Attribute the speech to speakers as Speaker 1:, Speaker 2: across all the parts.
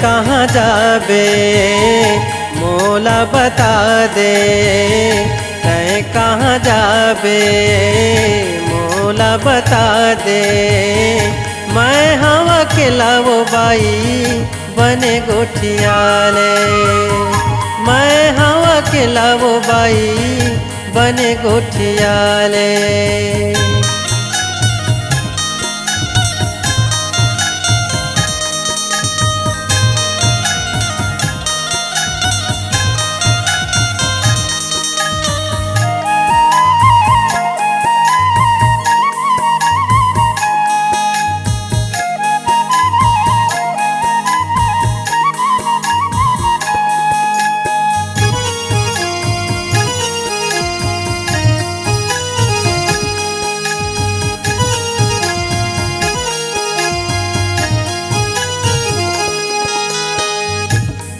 Speaker 1: कहाँ जाबे मोला बता दे, तैं कहाँ जाबे मोला बता दे। मैं हवा के लावो बाई बने गोठियाले, मैं हवा के लावो बाई बने गोठियाले।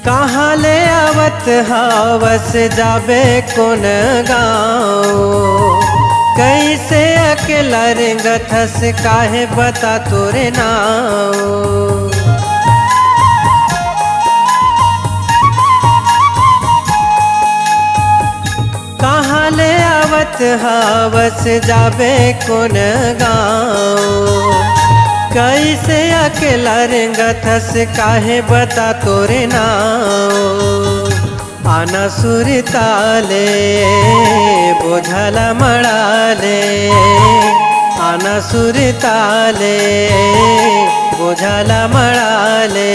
Speaker 1: कहाँ ले आवत हवस जाबे कौन गाँव, कैसे अकेला रेंगत हस काहे बता तोरे नाव। कहाँ ले आवत हवस जाबे कौन गाँव, कैसे अकेला रेंगत हस काहे बता तोरे नाव। आना सुरताले बोझला मड़ाले, आना सुरताले बोझला मड़ाले।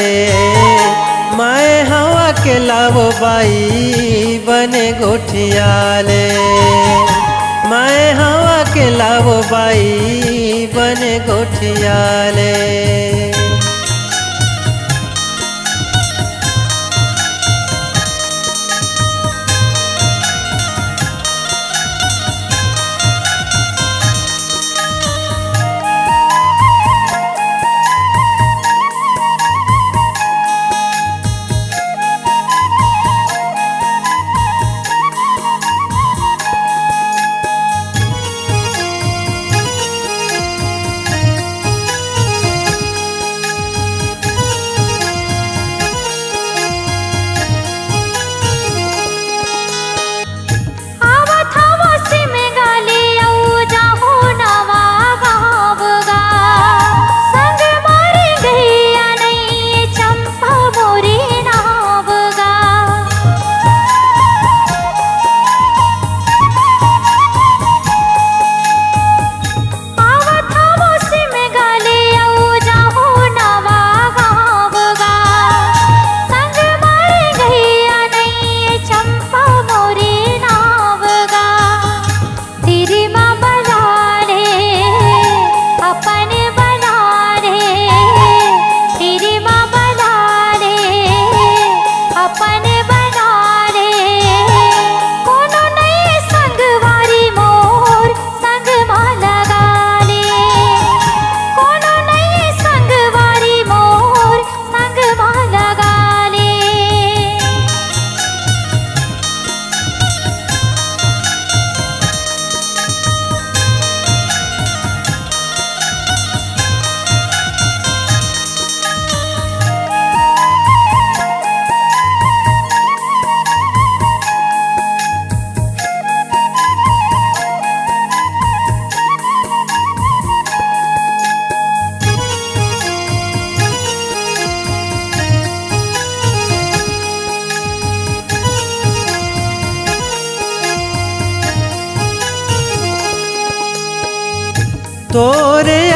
Speaker 1: मैं हवा के लावो बाई बने गोठियाले, मैं हवा के लावो बाई बने गोठियाले।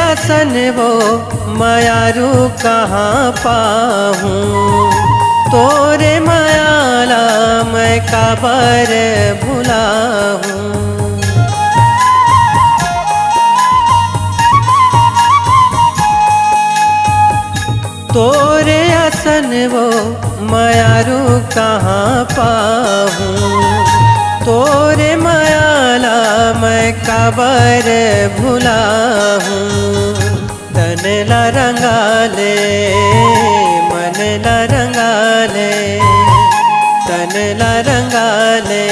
Speaker 1: आसन वो मायारू कहाँ पाऊँ, तोरे मायाला मैं काबर भुलाऊँ। तोरे आसन वो मायारू कहाँ पाऊँ, तोरे मायाला मैं काबर भुलाऊँ। तन ला रंगाले मन ला रंगाले, तन ला रंगाले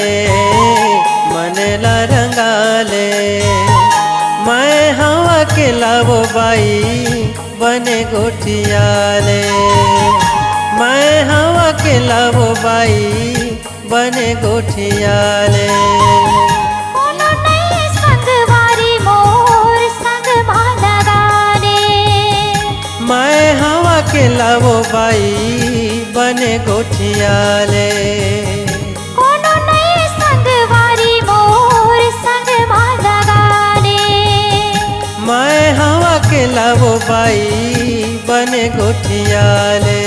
Speaker 1: मन ला रंगाले। मैं हवा के लावो बाई बने गोठियाले, मैं हवा के लावो बाई बने गोठियाले।
Speaker 2: कोनो नहीं संगवारी मोर संग मालगाने,
Speaker 1: मैं हवा के लावो बाई बने गोठियाले।
Speaker 2: कोनो नहीं संगवारी मोर संग मालगाने,
Speaker 1: मैं हवा के लावो बाई बने गोठियाले।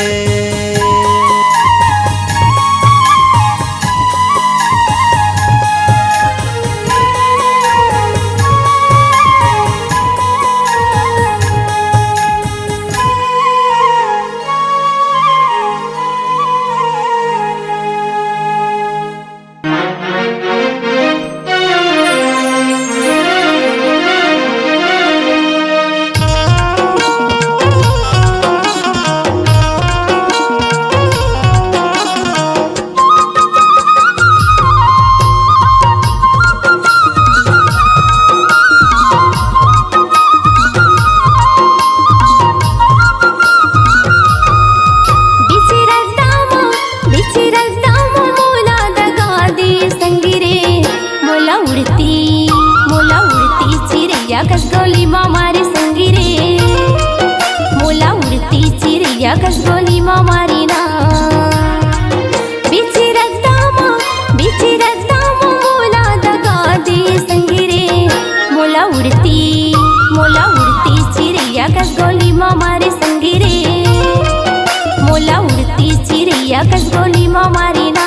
Speaker 2: कसगोली मामारी संगी रे, मोला उड़ती चिड़िया कसगोली मामारी ना। बिची रद्दामा मोला दगा दे संगी रे, मोला उड़ती चिड़िया कसगोली मामारी संगी रे, मोला उड़ती चिड़िया कसगोली मामारी ना।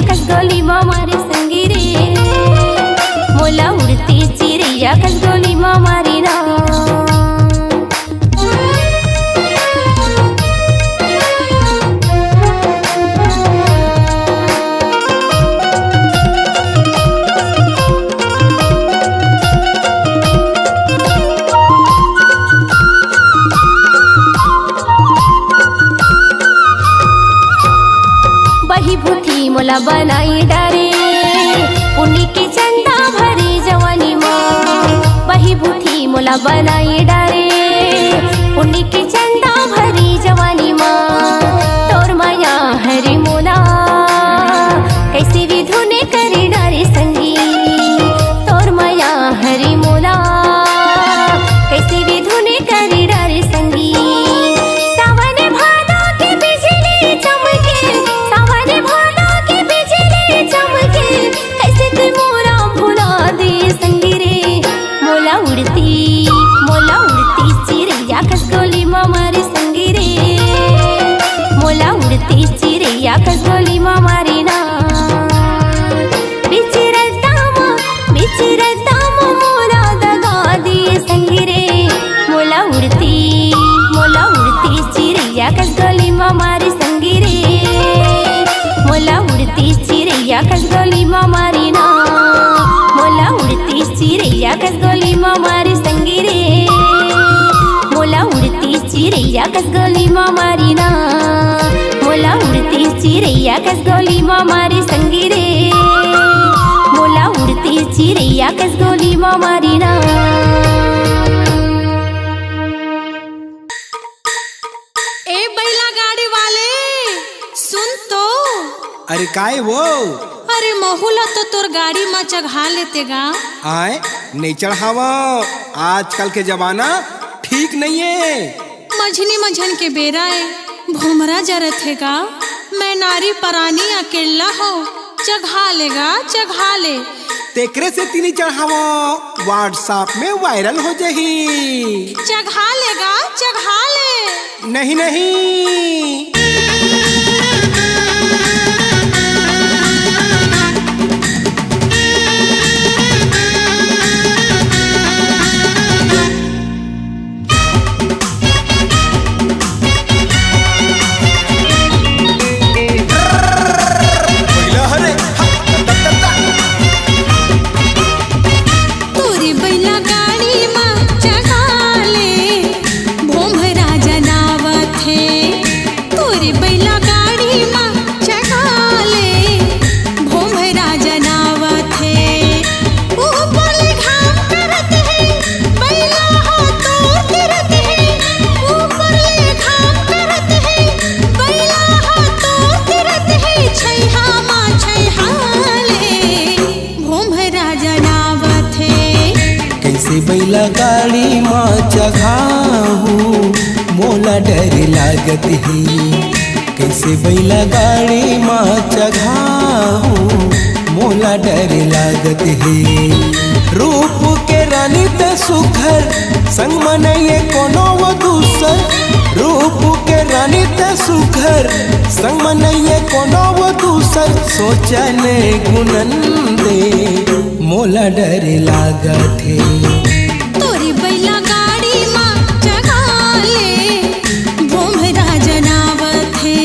Speaker 2: कसगोली मामारी संगी रे, मोला उड़ती चिड़िया कसगोली मामारी ना। बही भूठी मोला बनाई डारे, पुण्य की चंदा भरी जवानी माँ। बही भूठी मोला बनाई डारे, पुण्य की चंदा भरी जवानी माँ। तोर माया हरी मोला कैसी भी धुने करी डारे संगी, तोर माया हरी मोला कैसी भी धुने करी डारे संगी। सावन भादो की बिजली चमके, सावन भादो की बिजली चमके, कैसे तू मोरा भुला दे संगी रे। मोला उड़ती चिड़िया कसगोली मामा में मारी ना मोला उड़ती चिड़ैया कस गोली में मारी संगी रे मोला उड़ती चिड़ैया कस गोली में मारी ना।
Speaker 3: ए बैला गाड़ी वाले सुन तो।
Speaker 4: अरे काय वो?
Speaker 3: अरे महुला तो तोर गाड़ी में चढ़ा लेते गा।
Speaker 4: आए नहीं चढ़ावा, आजकल के जमाना ठीक नहीं है।
Speaker 3: मझनी मझन के बेरा है, भुमरा जरत है गा। मैं नारी परानी अकेला हो, चढ़ा लेगा चढ़ा ले।
Speaker 4: तेकरे से तीनी चढ़ावा, व्हाट्सएप में वायरल हो जाही।
Speaker 3: चढ़ा लेगा चढ़ा ले।
Speaker 4: नहीं नहीं
Speaker 1: बैला गाड़ी माँ चघाहू मोला डर लागत है। कैसे बैला गाड़ी माँ चघाहू मोला डर लागत है। रूप के रानी ते सुघर संग मनइए कोनो वो दूसर। रूप के रानी ते सुघर संग मनइए कोनो वो दूसर। सोचने गुनन दे मोला डर लागत है।
Speaker 3: तोरी बैला गाड़ी माँ चढ़ा ले, भुमरा जनावत है।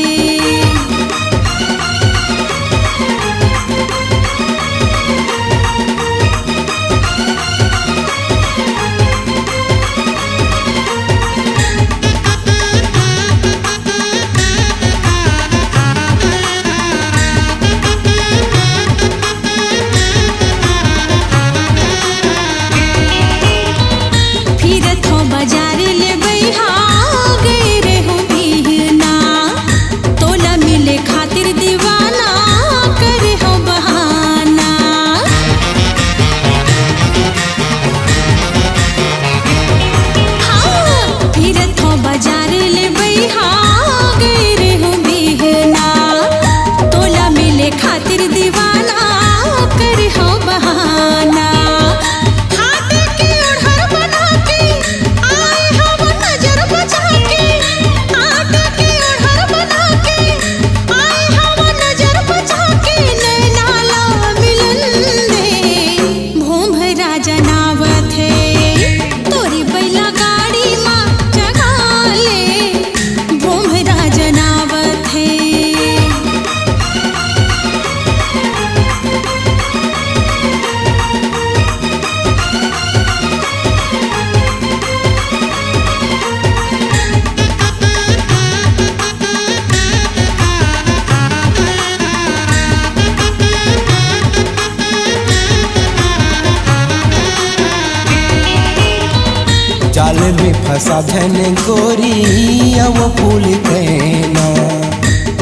Speaker 1: जाल में फंसा धन गोरी अब फूल कहना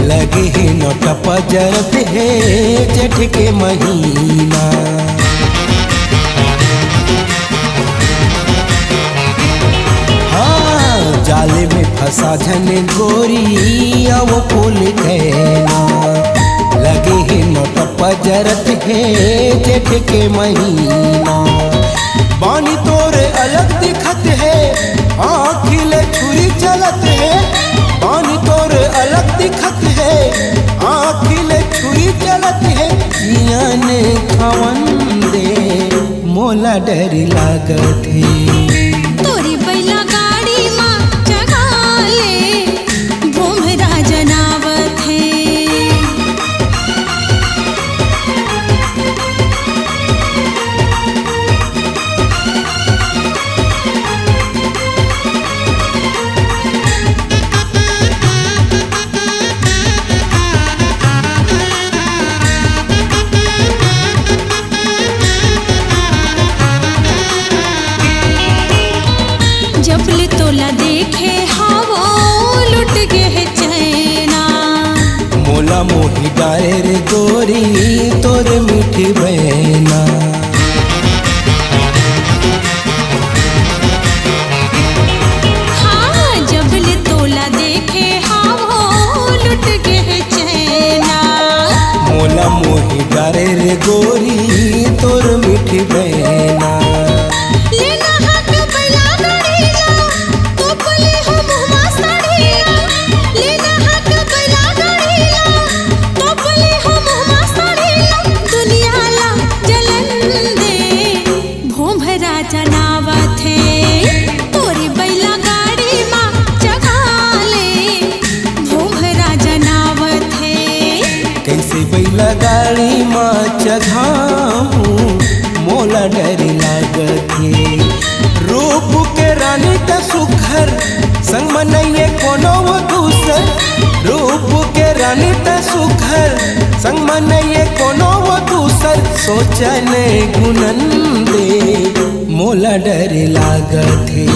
Speaker 1: लगे है नोट पजर पे जेठ के महीना। हाँ जाल में फंसा धन गोरी अब फूल कहना लगे है नोट पजर पे जेठ के महीना। बानी तोरे अलग दिखत है, आँखिले छुरी चलत है। बानी तोरे अलग दिखत है, आँखिले छुरी चलत है। जियान खवन दे मोला डर लागत है।
Speaker 3: तोरी बैला गाड़ी माँ चढ़ा ले, भुमरा जनावत है। जब ले तोला देखे हावो लुट गे है चैना।
Speaker 1: मोला मोही डारे रे गोरी तोर मीठी बहना।
Speaker 3: हाँ जब ले तोला देखे हावो लुट गे है चैना।
Speaker 1: मोला मोही डारे रे गोरी तोर मीठी बहना।
Speaker 3: लेना हक बैला गाड़ीला तो पले हो मुहमा साड़ीला। लेना हक बैला गाड़ीला तो पले हो मुहमा साड़ीला। दुनिया ला जलन दे भोंभरा जनावत है तोरी बैला गाड़ी माँ जगा ले भोंभरा जनावत है।
Speaker 1: कैसे बैला गाड़ी माँ चघाऊं मोला डर लागत है। रूप के रानी त सुघर संग मनइए कोनो वो दूसर। रूप के रानी त सुघर संग मनइए कोनो वो दूसर। सोचन गुनन दे मोला डर लागत है।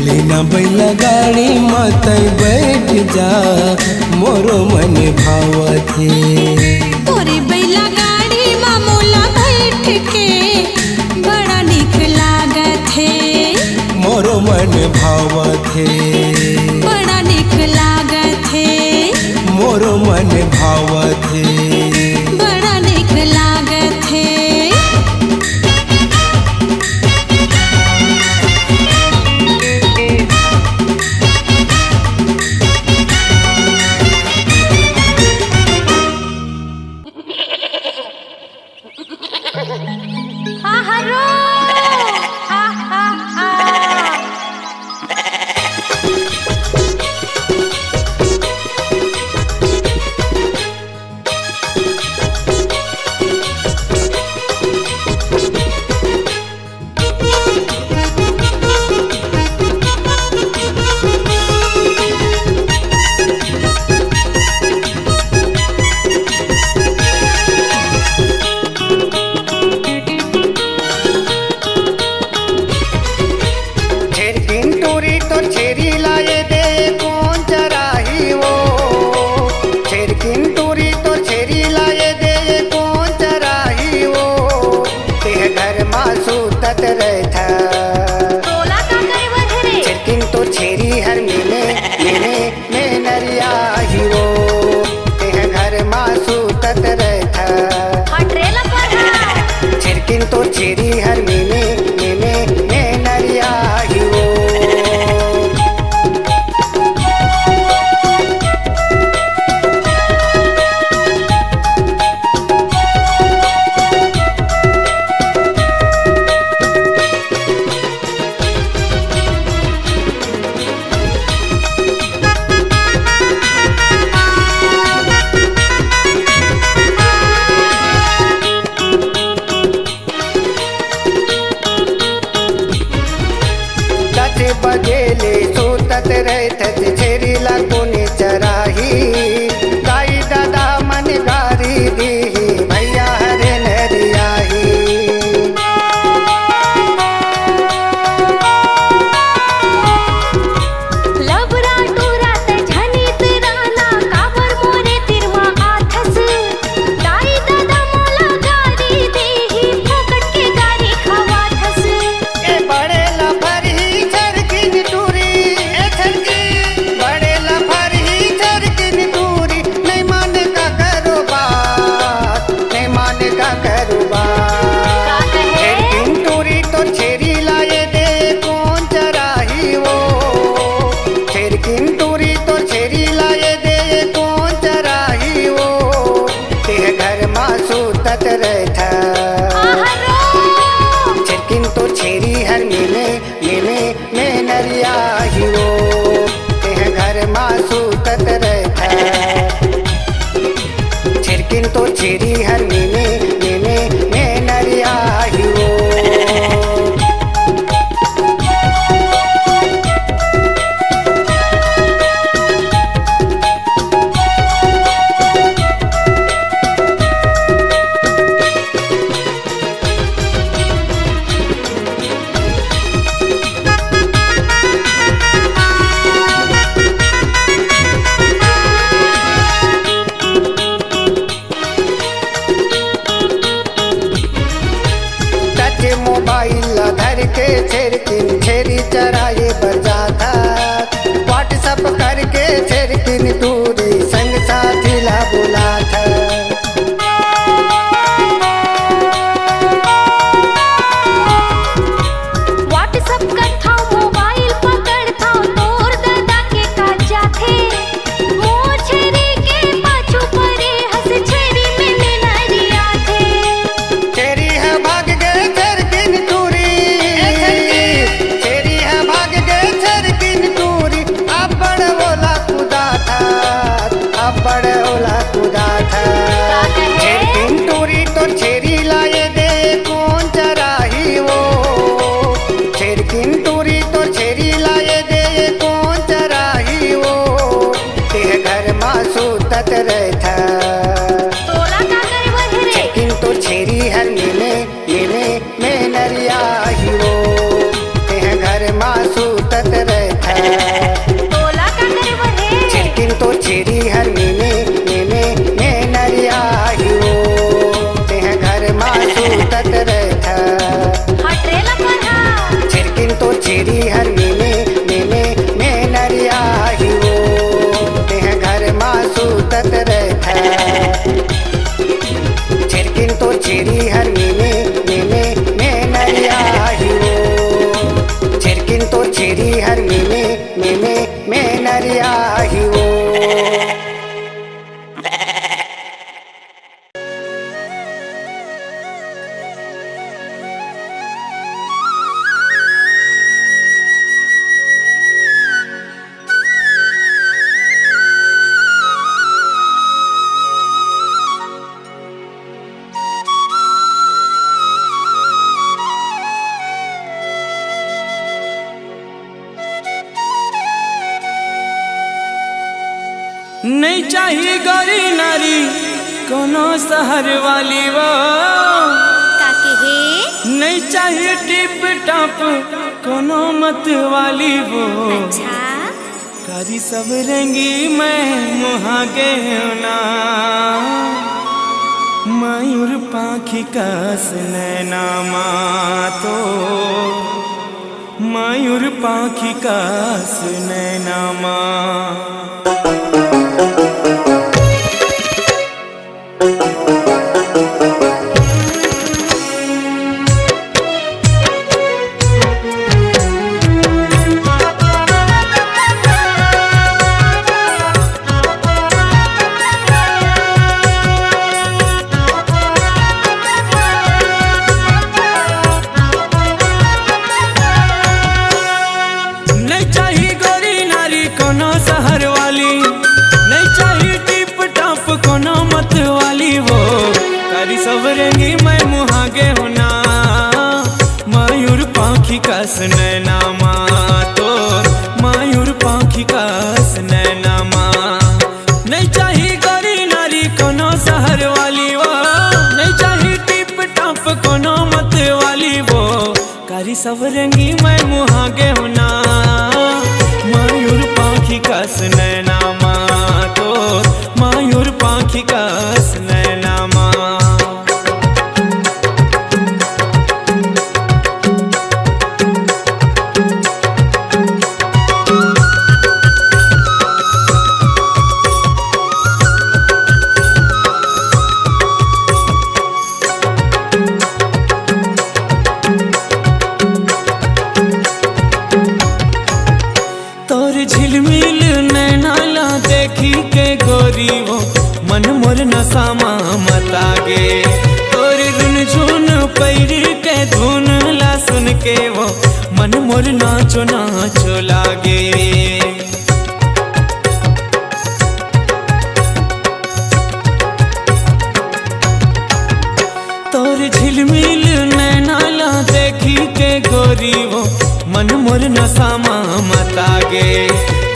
Speaker 1: लेना बैला गाड़ी मत बैठ जा मोरो मन भावत है।
Speaker 3: तोरे बैला गाड़ी माँ मोला बैठ के बड़ा निक लागत है।
Speaker 1: मोरो मन भावत है।
Speaker 3: बड़ा निक लागत है।
Speaker 1: मोरो मन भावत है।
Speaker 3: बड़ा निक लागत है।
Speaker 5: बजेले सूतत रहत छेरीला कोने चराही। गाई दादा मन गारी दीही भैया हरे नरियाही।
Speaker 2: लबरा टुरात झनीत राना काबर मोरे तिरवा आथस। दाई दादा मोला गारी देही फोकट के गारी खवाथस।
Speaker 5: ए बड़े लफरही चरकिन टूरी ए छरकी। बड़े लफरही चरकिन टूरी नहीं माने का करो बात। नहीं माने का करो बात। छेरकिन टूरी तो छेरी लाए दे कौन चराही वो। छेरकिन टूरी तो छेरी लाए दे कौन चराही वो। तेह घर माँ सूतत रहता। छेरकिन तो छेरी हर में नरिया ही वो। तेह घर माँ सूतत रहता। छेरकिन तो छेरी हर में नरिया ही वो। मेरी हर में नरिया ही वो।
Speaker 1: नहीं चाहिए गौरी नारी कोनो शहर वाली वो,
Speaker 2: काके हे
Speaker 1: नहीं चाहिए टिप टॉप कोनो मत वाली वो।
Speaker 2: अच्छा
Speaker 1: कारी सब रंगी मैं मुहागे ना, मयूर पाखी कस नैना तो, मयूर पाखी कस नैना सवरेंगी मैं मुहागे होना, मयूर पाखी कस नैना तो, मयूर पाखी कस नैना। नहीं चाहिए गौरी नारी कोनो शहर वाली वो, नहीं चाहिए टिप टॉप कोनो मत वाली वो। कारी सवरेंगी मैं मुहागे होना, मयूर पाखी कस नैना तो, मयूर पाखी कस नैना। झिलमिल नैनाला देखी के गोरी वो, मन मोर नसामा मतागे। तोर रुन झुन पैर के धुन ला सुन के वो, मन मोर नाचो नाचो लागे। तोर झिलमिल नैनाला देखी के गोरी वो, मन मोर नसामा मतागे।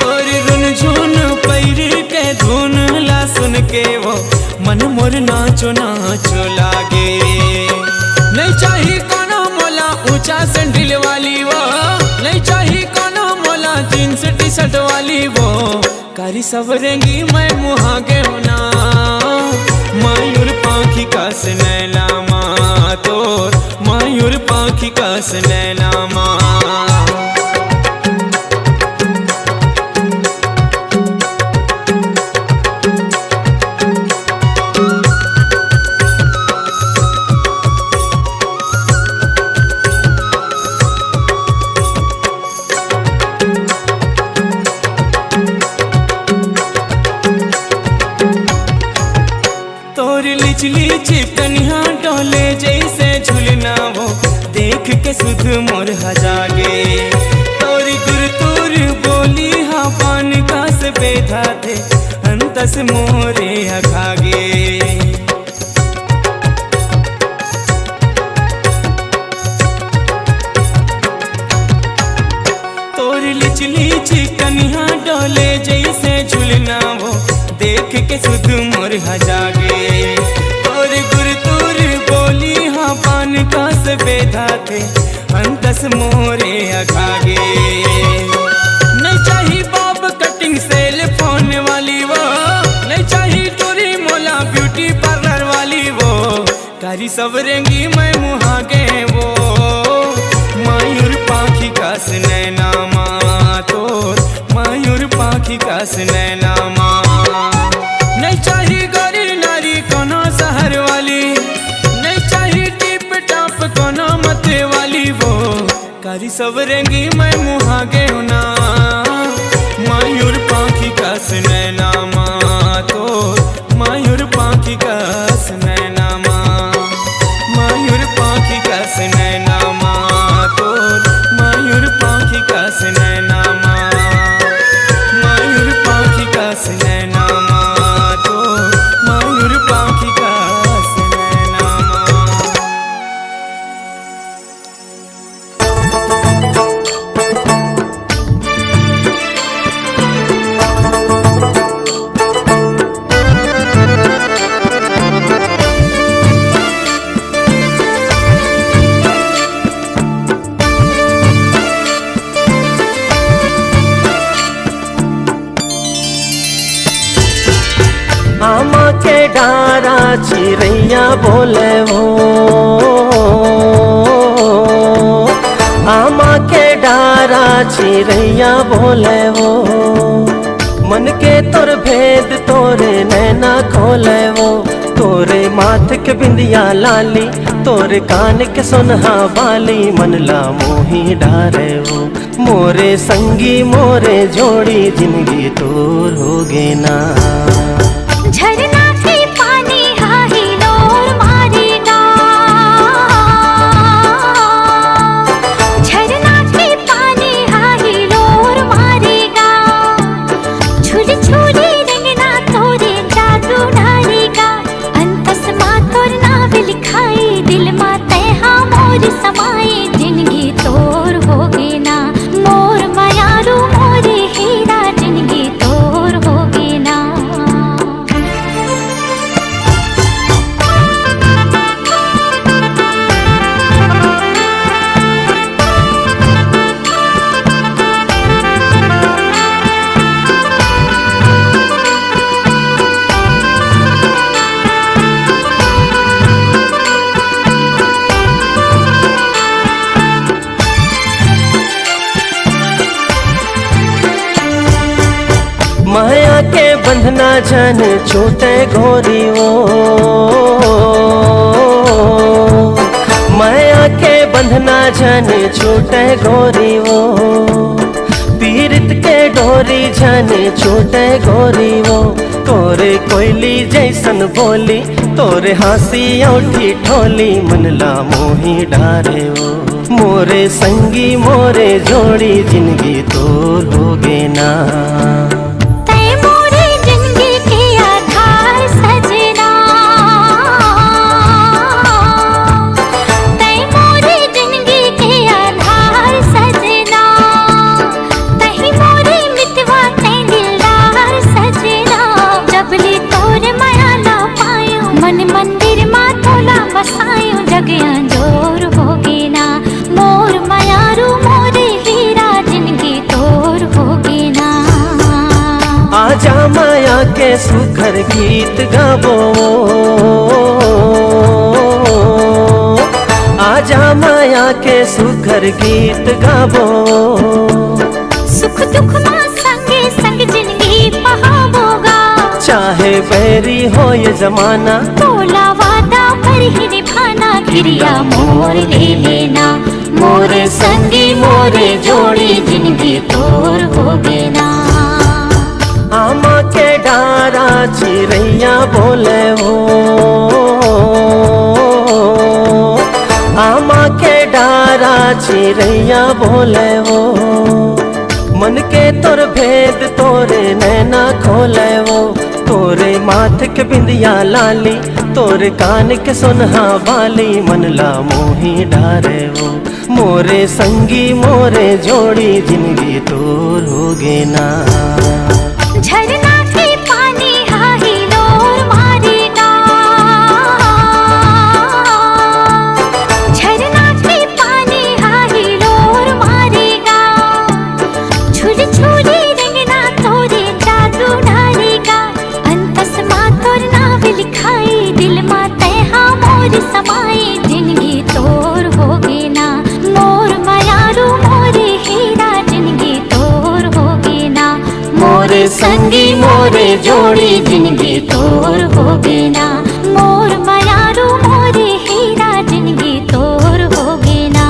Speaker 1: तोर रुन झुन पैर के धुन ला सुन के वो, मन मोर नाचो नाचो लागे। नहीं चाहिए कोनो मोला ऊंचा सैंडल वाली वो, नहीं चाहिए कोनो मोला जींस टी शर्ट वाली वो। कारी सवरेंगी मैं मुहागे होना, मयूर पाखी कस नैना तोर, मयूर पाखी कस नैना। चिकनिया डोले जैसे झुलना वो, देख के सुध मोर हजागे। तोरी गुर तोर बोली हा पान का से बेधा थे, अंतस मोरे अखागे। तोरी लिचली चिकनिया डोले जैसे झुलना वो, देख के सुध मोर हजागे। पान का से बेधा थे, अंतस मोरे अखागे। नहीं चाहिए बॉब कटिंग सेल फोन वाली वो, नहीं चाहिए टोरी मोला ब्यूटी पार्लर वाली वो। कारी सवरेंगी मैं मुहागे वो, मयूर पाखी कस नैना तोर, मयूर पाखी कस नैना। नहीं चाहिए गौरी नारी कोनो शहर वाली, नहीं चाहिए टिप टॉप कोनो मत वाली वो। सारी सवरेंगी मैं मुहागे ना मयूर पाखी कस नैना माँ तो मयूर पाखी कस नैना माँ मयूर पाखी कस नैना माँ तो मयूर पाखी कस नैना माँ मयूर पाखी कस नैना माँ तो मयूर पाखी कस नैना माँ।
Speaker 6: आमा के डारा चिड़ैया बोले वो आमा के डारा चिड़ैया बोले वो मन के तोर भेद तोरे नैना खोले वो तोरे माथ के बिंदिया लाली तोरे कान के सुनहा बाली मन ला मोही डारे वो मोरे संगी मोरे जोड़ी जिंदगी तोर होगे ना।
Speaker 2: झरना के पानी हाही लोर मारेगा झरना के पानी हाही लोर मारेगा झूल झूले रंगना तोरे जादू डालेगा अंतस माँ तोर नाव लिखाई दिल माँ तैहा मोर समाए जिंदगी तोर होगे ना मोर मयारू मोरे हीरा जिंदगी तोर होगे ना।
Speaker 6: माया के बंधना जन छूटे गोरी वो माया के बंधना जन छूटे गोरी वो पीरित के डोरी जन छूटे गोरी वो तोरे कोयली जैसन बोली तोरे हंसी औठी ठोली मन ला मोही डारे वो मोरे संगी मोरे जोड़ी जिंदगी तोर होगे ना। आजा माया के सुखर गीत गाबो आजा माया के सुखर गीत गाबो
Speaker 2: सुख दुख माँ संगे संग जिंदगी बहावोगा
Speaker 6: चाहे बैरी हो ये जमाना
Speaker 2: बोला वादा पर ही निभाना क्रिया मोर ले लेना मोरे संगी मोरे जोड़ी जिंदगी तोर होगे ना।
Speaker 6: आमा के डारा चिड़ैया बोले वो आमा के डारा चिड़ैया बोले वो मन के तोर भेद तोरे नैना खोले वो तोरे माथ के बिंदिया लाली तोरे कान के सुनहा बाली मन ला मोही डारे वो मोरे संगी मोरे जोड़ी जिंदगी तोर होगे ना।
Speaker 2: झरना के पानी हाही लोर मारेगा झरना के पानी हाही लोर मारेगा झूल झूले रंगना तोरे जादू डालेगा अंतस माँ तोर नाव लिखाई दिल माँ तैहा मोर समाए जिंदगी तोर होगे ना मोर मयारू मोरे हीरा जिंदगी तोर होगे ना मोरे संगी मोरे जोड़ी जिंदगी तोर होगे ना मोर मयारू मोरे हीरा जिंदगी तोर होगे ना।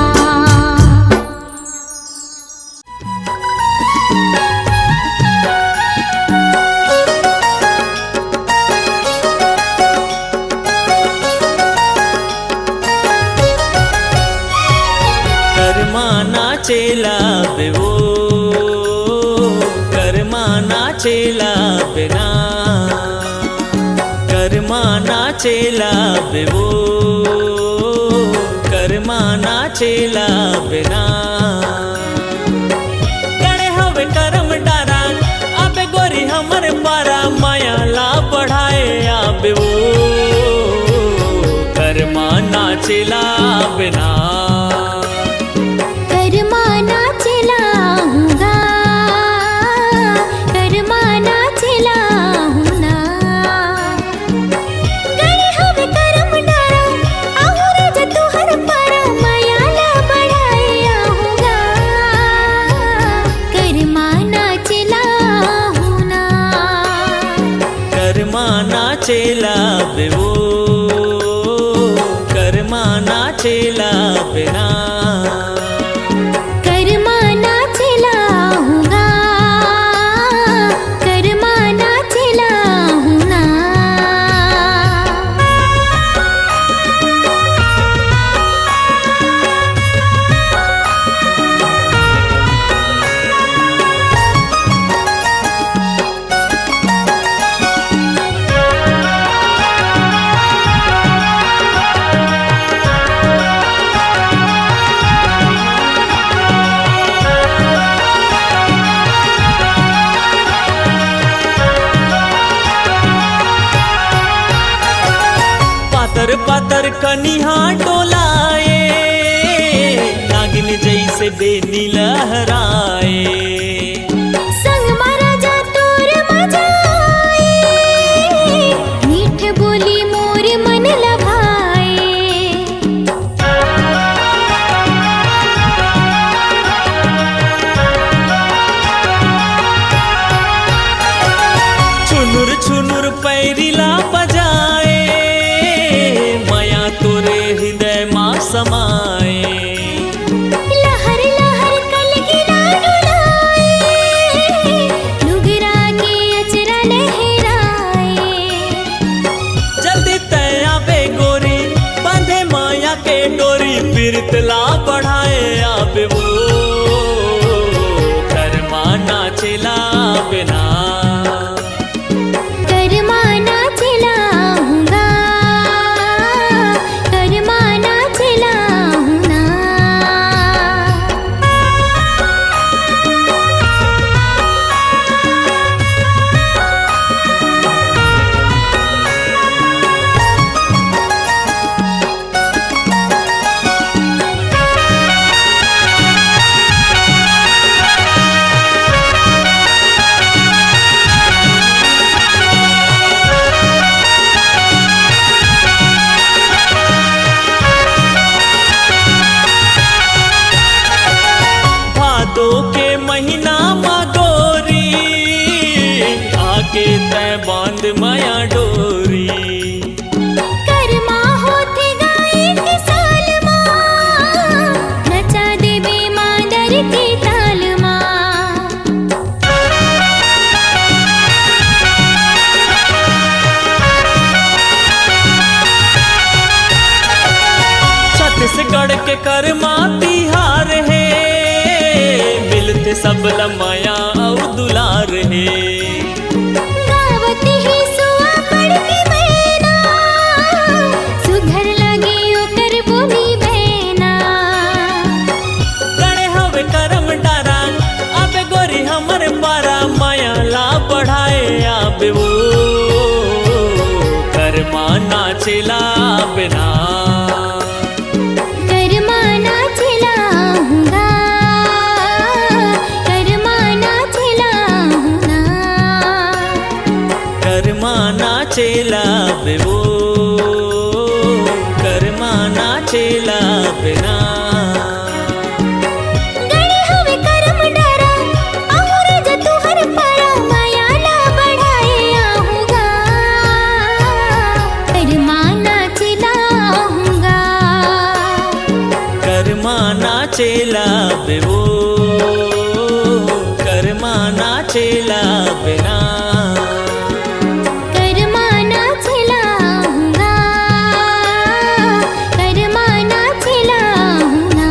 Speaker 1: नाचेला बेवो कर्मा नाचेला बिना कर्मा नाचेला बेवो कर्मा नाचेला बिना गणे हवे करम डारा आबे गोरी हमर पारा माया ला बढ़ाए आबे वो कर्मा नाचेला बिना
Speaker 2: कर्मा नाचेला हूँगा कर्मा नाचेला हूँ ना गणे हवे करम डारा आहुर जतु हर पारा मायाला बढ़ाए आहूँगा कर्मा नाचेला हूँ ना
Speaker 1: कर्मा नाचेला बेवो कर्मा नाचेला बिना
Speaker 2: कर्मा नाचेला हूँगा कर्मा नाचेला हूँ ना
Speaker 1: पातर पातर कनिहा डोलाए नागिन जैसे बेनी लहराए
Speaker 2: संग महाराजा तोर मजाए मीठ बोली मोर मन लभाए
Speaker 1: छुनुर छुनुर पैरिला बजाए माया तोरे हृदय माँ समाए
Speaker 2: लहर लहर कलगिरा डुलाए लुगरा के अचरा लहराए
Speaker 1: जल्दी तया बे गोरी बांधे माया के डोरी पीरतला बढ़ाए आबे वो कर्मा नाचेला बिना
Speaker 2: कर्मा नाचेला हूँगा कर्मा नाचेला हूँ ना
Speaker 1: भादो के महीना माँ गोरी आके तय बांध माया डोरी
Speaker 2: कर्मा होते गाए के साल माँ नचा देवे मांदर की ताल माँ
Speaker 1: छत्तीसगढ़ के कर्मा तिहार है मिलते सब लमाया और दुलार है
Speaker 2: गावत ही सुआ पड़ के मैना सुघर लगे ओकर बोली बहना
Speaker 1: गणे हवे करम डारा आबे गोरी हमर पारा माया ला बढ़ाए आबे वो कर्मा नाचेला बिना
Speaker 2: कर्मा नाचेला हूँगा कर्मा नाचेला हूँ ना
Speaker 1: कर्मा नाचेला बेवो कर्मा नाचेला बिना
Speaker 2: गणे हवे करम डारा आहुर जतु हर पारा मायाला बढ़ाए आहूँगा कर्मा नाचेला हूँगा
Speaker 1: कर्मा नाचेला बेवो कर्मा नाचेला बिना
Speaker 2: कर्मा नाचेला हूँगा कर्मा नाचेला हूँ ना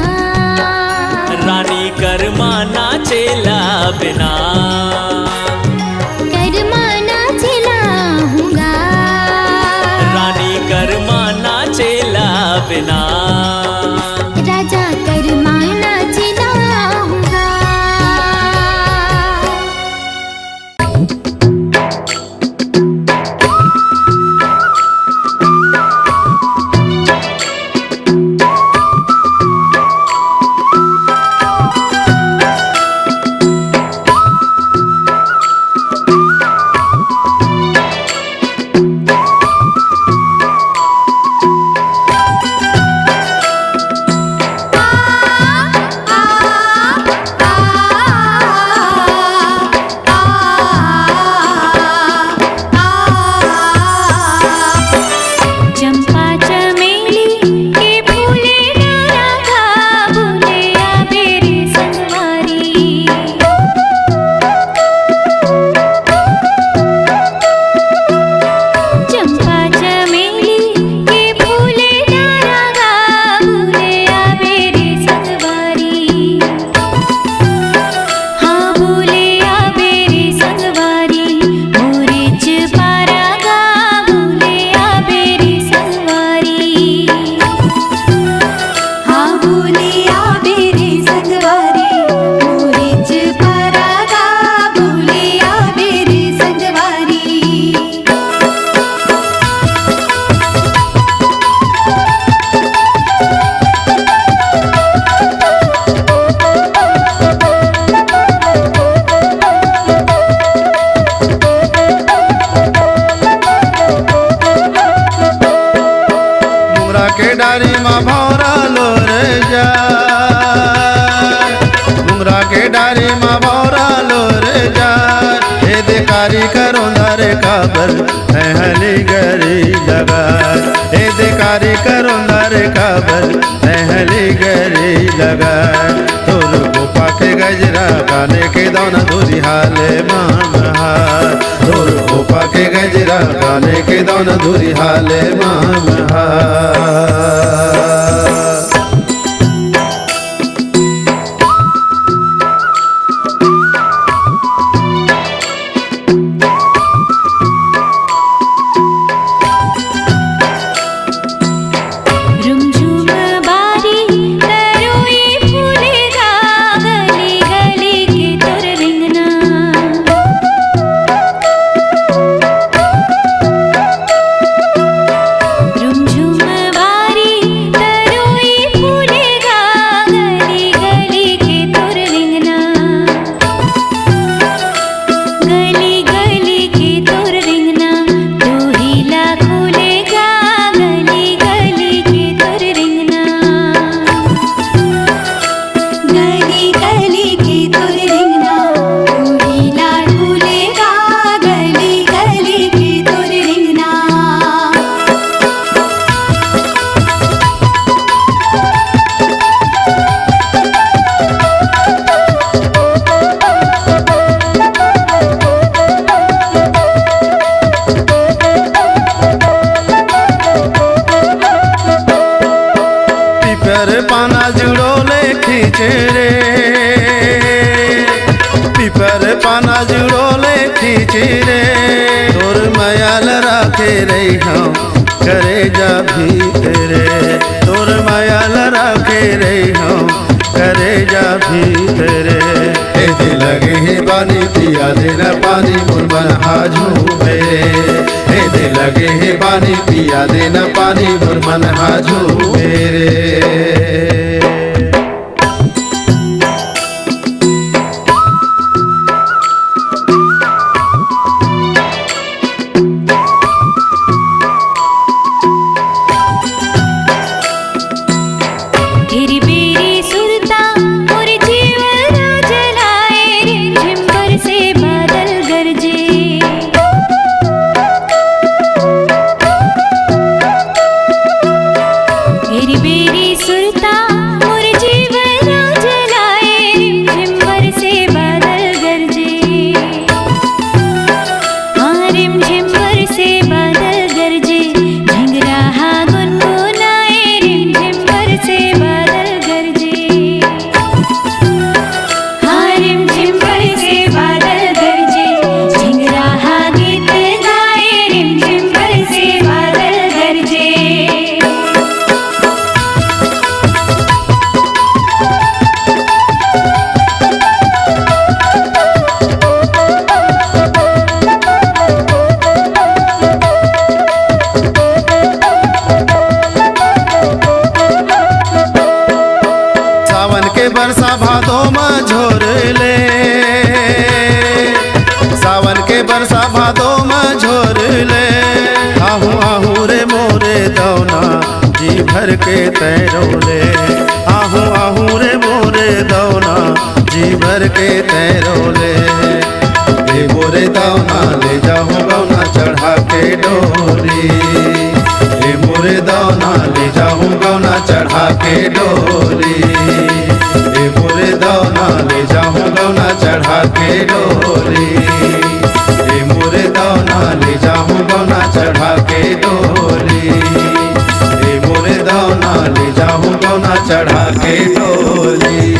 Speaker 7: डारी माँ भौरा लोर जाए, घुंगरा के डारी माँ भौरा लोर जाए। हे देकारी करो दर काबर हली गरी लगा, हे देकारी करो दर काबर हली गरी लगा। तोर गोपा के गजरा गाने के दौन धुरी हाले मामहार, तोर गोपा के गजरा गाने के दौन धुरी हाले मामहार। पाना जुड़ोले खींचे रे, पीपर पाना जुड़ोले खींचे रे। तोर मायाल राखे रे हम करे जा भी तेरे, तोर मायाल राखे रे हम करे जा भी तेरे। ए लगे हे बानी पिया देना पानी मुरमन हाजू मेरे, ए लगे हे बानी पिया देना पानी मुरमन हाजू मेरे। बरसा भादो में झोर ले, सावन के बरसा भादो में झोर ले। आहू आहू रे मोरे दौना जी भर के तैरो ले, आहू आहू रे मोरे दौना जी भर के तैरो ले। ए मोरे दौना ले जाऊँ गौना चढ़ा के डोरी, ए मोरे दौना ले जाऊँ गौना चढ़ा के डोरी। ए मोरे दौना ले जाऊँ गौना चढ़ा के डोरी, ए मोरे दौना ले जाऊँ गौना चढ़ा के डोरी, ए मोरे दौना ले जाऊँ गौना चढ़ा के डोरी।